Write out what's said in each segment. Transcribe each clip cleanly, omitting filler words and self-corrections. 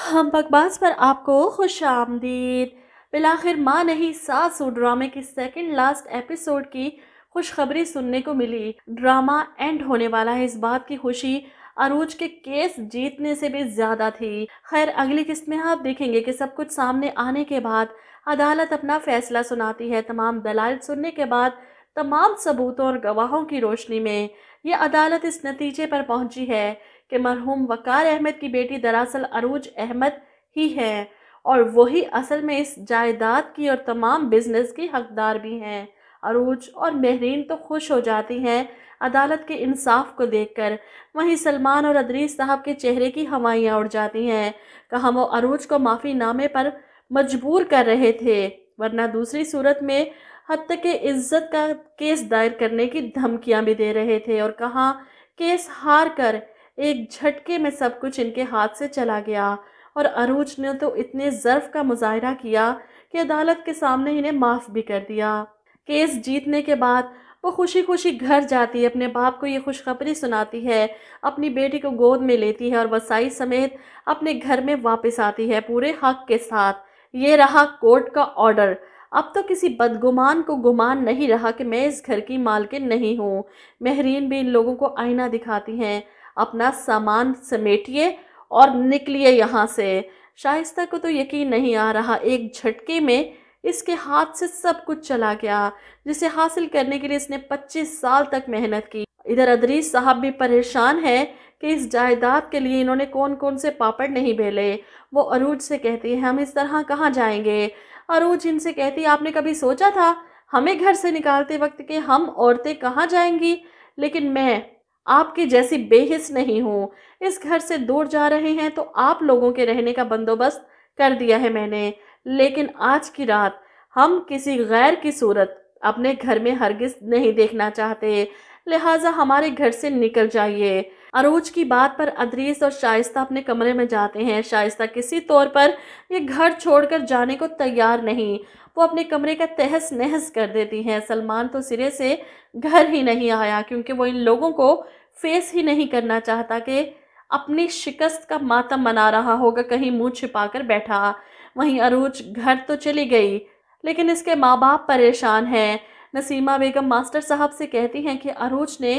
हम बकवास पर आपको खुश आमदीद। बिलाखिर माँ नहीं सासू ड्रामे की सेकंड लास्ट एपिसोड की खुशखबरी सुनने को मिली। ड्रामा एंड होने वाला है, इस बात की खुशी अरूज के केस जीतने से भी ज्यादा थी। खैर, अगली किस्त में आप देखेंगे कि सब कुछ सामने आने के बाद अदालत अपना फैसला सुनाती है। तमाम दलाइल सुनने के बाद, तमाम सबूतों और गवाहों की रोशनी में ये अदालत इस नतीजे पर पहुंची है कि मरहूम वकार अहमद की बेटी दरअसल अरूज अहमद ही है और वही असल में इस जायदाद की और तमाम बिजनेस की हकदार भी हैं। अरूज और महरीन तो खुश हो जाती हैं अदालत के इंसाफ को देखकर। वहीं सलमान और अदरीस साहब के चेहरे की हवाइयाँ उड़ जाती हैं। कहाँ वो अरूज को माफ़ीनामे पर मजबूर कर रहे थे, वरना दूसरी सूरत में हत्या के इज्जत का केस दायर करने की धमकियां भी दे रहे थे। और कहाँ केस हार कर एक झटके में सब कुछ इनके हाथ से चला गया और अरूज ने तो इतने ज़र्फ का मुजाहरा किया कि अदालत के सामने इन्हें माफ़ भी कर दिया। केस जीतने के बाद वो खुशी खुशी घर जाती है, अपने बाप को ये खुशखबरी सुनाती है, अपनी बेटी को गोद में लेती है और वसाई समेत अपने घर में वापस आती है पूरे हक के साथ। ये रहा कोर्ट का ऑर्डर। अब तो किसी बदगुमान को गुमान नहीं रहा कि मैं इस घर की मालकिन नहीं हूँ। महरीन भी इन लोगों को आईना दिखाती हैं, अपना सामान समेटिए और निकलिए यहाँ से। शाइस्ता को तो यकीन नहीं आ रहा, एक झटके में इसके हाथ से सब कुछ चला गया जिसे हासिल करने के लिए इसने 25 साल तक मेहनत की। इधर अदरीस साहब भी परेशान है कि इस जायदाद के लिए इन्होंने कौन कौन से पापड़ नहीं बेले। वो अरूज से कहती है, हम इस तरह कहाँ जाएंगे। अरूज इनसे कहती है, आपने कभी सोचा था हमें घर से निकालते वक्त कि हम औरतें कहाँ जाएंगी? लेकिन मैं आपकी जैसी बेहिस नहीं हूँ। इस घर से दूर जा रहे हैं तो आप लोगों के रहने का बंदोबस्त कर दिया है मैंने, लेकिन आज की रात हम किसी गैर की सूरत अपने घर में हरगिज नहीं देखना चाहते, लिहाजा हमारे घर से निकल जाइए। अरूज की बात पर अदरीस और शाइस्ता अपने कमरे में जाते हैं। शाइस्ता किसी तौर पर ये घर छोड़कर जाने को तैयार नहीं, वो अपने कमरे का तहस नहस कर देती हैं। सलमान तो सिरे से घर ही नहीं आया क्योंकि वो इन लोगों को फेस ही नहीं करना चाहता कि अपनी शिकस्त का मातम मना रहा होगा, कहीं मुंह छिपाकर बैठा। वहीं अरूज घर तो चली गई, लेकिन इसके माँ बाप परेशान हैं। नसीमा बेगम मास्टर साहब से कहती हैं कि अरूज ने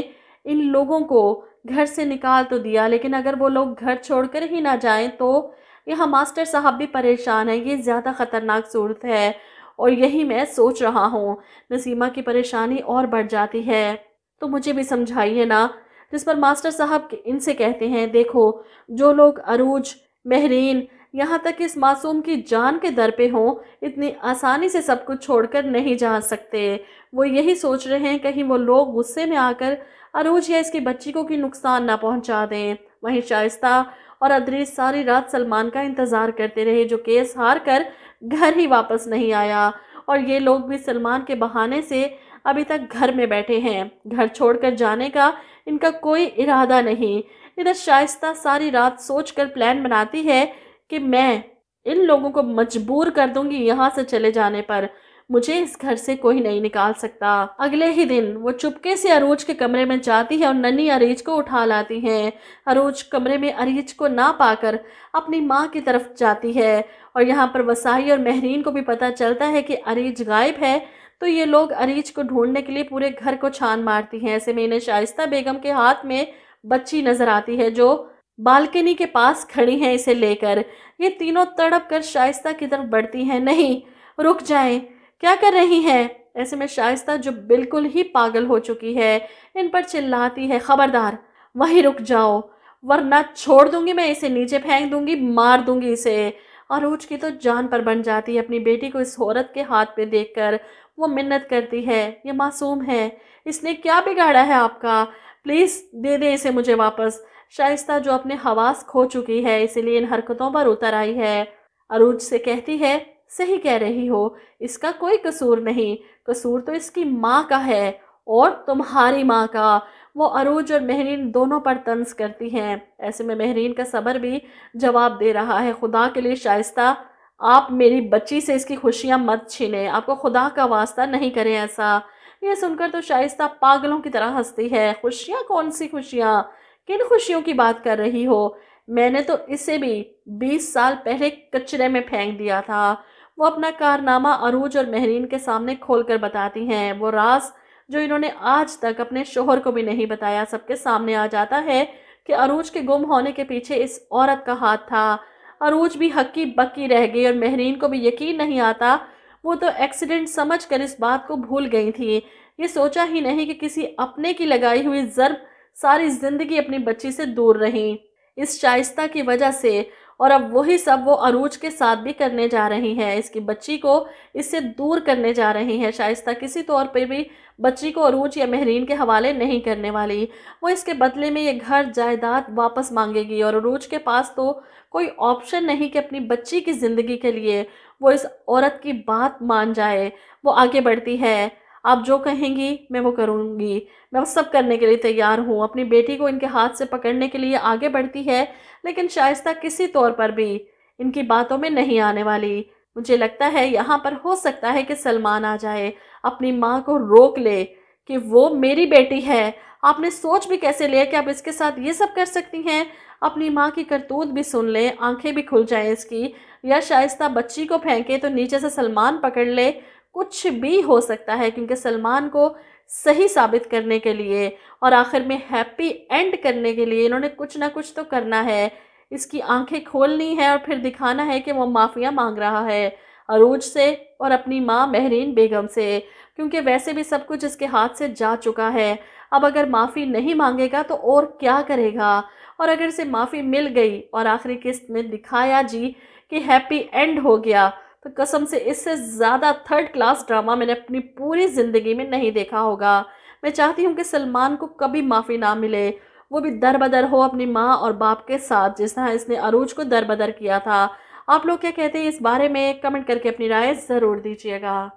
इन लोगों को घर से निकाल तो दिया, लेकिन अगर वो लोग घर छोड़कर ही ना जाएं तो यहाँ मास्टर साहब भी परेशान हैं। ये ज़्यादा ख़तरनाक सूरत है और यही मैं सोच रहा हूँ। नसीमा की परेशानी और बढ़ जाती है, तो मुझे भी समझाइए ना। जिस पर मास्टर साहब इनसे कहते हैं, देखो, जो लोग अरूज, महरीन, यहाँ तक इस मासूम की जान के दर पे हों, इतनी आसानी से सब कुछ छोड़कर नहीं जा सकते। वो यही सोच रहे हैं कहीं वो लोग गुस्से में आकर अरूज या इसकी बच्ची को की नुकसान ना पहुंचा दें। वहीं शाइस्ता और अदरीस सारी रात सलमान का इंतज़ार करते रहे, जो केस हार कर घर ही वापस नहीं आया। और ये लोग भी सलमान के बहाने से अभी तक घर में बैठे हैं, घर छोड़कर जाने का इनका कोई इरादा नहीं। इधर शाइस्ता सारी रात सोचकर प्लान बनाती है कि मैं इन लोगों को मजबूर कर दूंगी यहाँ से चले जाने पर। मुझे इस घर से कोई नहीं निकाल सकता। अगले ही दिन वो चुपके से अरूज के कमरे में जाती है और नन्ही अरीज को उठा लाती हैं। अरूज कमरे में अरीज को ना पाकर अपनी माँ की तरफ जाती है और यहाँ पर वसाई और महरीन को भी पता चलता है कि अरीज गायब है, तो ये लोग अरीज को ढूंढने के लिए पूरे घर को छान मारती हैं। ऐसे में इन्हें शाइस्ता बेगम के हाथ में बच्ची नजर आती है जो बालकनी के पास खड़ी हैं इसे लेकर। ये तीनों तड़प कर शाइस्ता की तरफ बढ़ती हैं। नहीं, रुक जाएं, क्या कर रही हैं? ऐसे में शाइस्ता, जो बिल्कुल ही पागल हो चुकी है, इन पर चिल्लाती है, खबरदार वहीं रुक जाओ वरना छोड़ दूंगी मैं इसे, नीचे फेंक दूंगी, मार दूंगी इसे। अरूज की तो जान पर बन जाती है अपनी बेटी को इस औरत के हाथ में देखकर। वो मिन्नत करती है, ये मासूम है, इसने क्या बिगाड़ा है आपका? प्लीज़ दे दे इसे मुझे वापस। शाइस्ता, जो अपने हवास खो चुकी है, इसीलिए इन हरकतों पर उतर आई है, अरूज से कहती है, सही कह रही हो, इसका कोई कसूर नहीं, कसूर तो इसकी माँ का है और तुम्हारी माँ का। वो अरूज और महरीन दोनों पर तंज करती हैं। ऐसे में महरीन का सब्र भी जवाब दे रहा है, खुदा के लिए शाइस्ता, आप मेरी बच्ची से इसकी खुशियाँ मत छीनें, आपको खुदा का वास्ता नहीं करें ऐसा। ये सुनकर तो शाइस्ता पागलों की तरह हंसती है। खुशियाँ? कौन सी खुशियाँ? किन खुशियों की बात कर रही हो? मैंने तो इसे भी 20 साल पहले कचरे में फेंक दिया था। वो अपना कारनामा अरूज और मेहरीन के सामने खोलकर बताती हैं। वो राज जो इन्होंने आज तक अपने शोहर को भी नहीं बताया सबके सामने आ जाता है कि अरूज के गुम होने के पीछे इस औरत का हाथ था। अरूज भी हक्की बक्की रह गई और मेहरीन को भी यकीन नहीं आता। वो तो एक्सीडेंट समझकर इस बात को भूल गई थी। ये सोचा ही नहीं कि किसी अपने की लगाई हुई ज़र्ब सारी जिंदगी अपनी बच्ची से दूर रही इस शाइस्ता की वजह से। और अब वही सब वो अरूज के साथ भी करने जा रही है। इसकी बच्ची को इससे दूर करने जा रही है। शाइस्ता किसी तौर पर भी बच्ची को अरूज या मेहरीन के हवाले नहीं करने वाली। वो इसके बदले में ये घर जायदाद वापस मांगेगी और अरूज के पास तो कोई ऑप्शन नहीं कि अपनी बच्ची की ज़िंदगी के लिए वो इस औरत की बात मान जाए। वो आगे बढ़ती है। आप जो कहेंगी मैं वो करूँगी, मैं वो सब करने के लिए तैयार हूँ। अपनी बेटी को इनके हाथ से पकड़ने के लिए आगे बढ़ती है, लेकिन शाइस्ता किसी तौर पर भी इनकी बातों में नहीं आने वाली। मुझे लगता है यहाँ पर हो सकता है कि सलमान आ जाए, अपनी माँ को रोक ले कि वो मेरी बेटी है। आपने सोच भी कैसे लिया कि आप इसके साथ ये सब कर सकती हैं? अपनी माँ की करतूत भी सुन ले, आंखें भी खुल जाएं इसकी। या शाइस्ता बच्ची को फेंके तो नीचे से सलमान पकड़ ले। कुछ भी हो सकता है, क्योंकि सलमान को सही साबित करने के लिए और आखिर में हैप्पी एंड करने के लिए इन्होंने कुछ ना कुछ तो करना है। इसकी आंखें खोलनी है और फिर दिखाना है कि वो माफिया मांग रहा है अरूज से और अपनी माँ मेहरीन बेगम से, क्योंकि वैसे भी सब कुछ इसके हाथ से जा चुका है। अब अगर माफ़ी नहीं मांगेगा तो और क्या करेगा? और अगर इसे माफ़ी मिल गई और आखिरी किस्त में दिखाया जी कि हैप्पी एंड हो गया, तो कसम से इससे ज़्यादा थर्ड क्लास ड्रामा मैंने अपनी पूरी ज़िंदगी में नहीं देखा होगा। मैं चाहती हूँ कि सलमान को कभी माफ़ी ना मिले, वो भी दरबदर हो अपनी माँ और बाप के साथ, जिस तरह इसने अरूज को दरबदर किया था। आप लोग क्या कहते हैं इस बारे में? कमेंट करके अपनी राय ज़रूर दीजिएगा।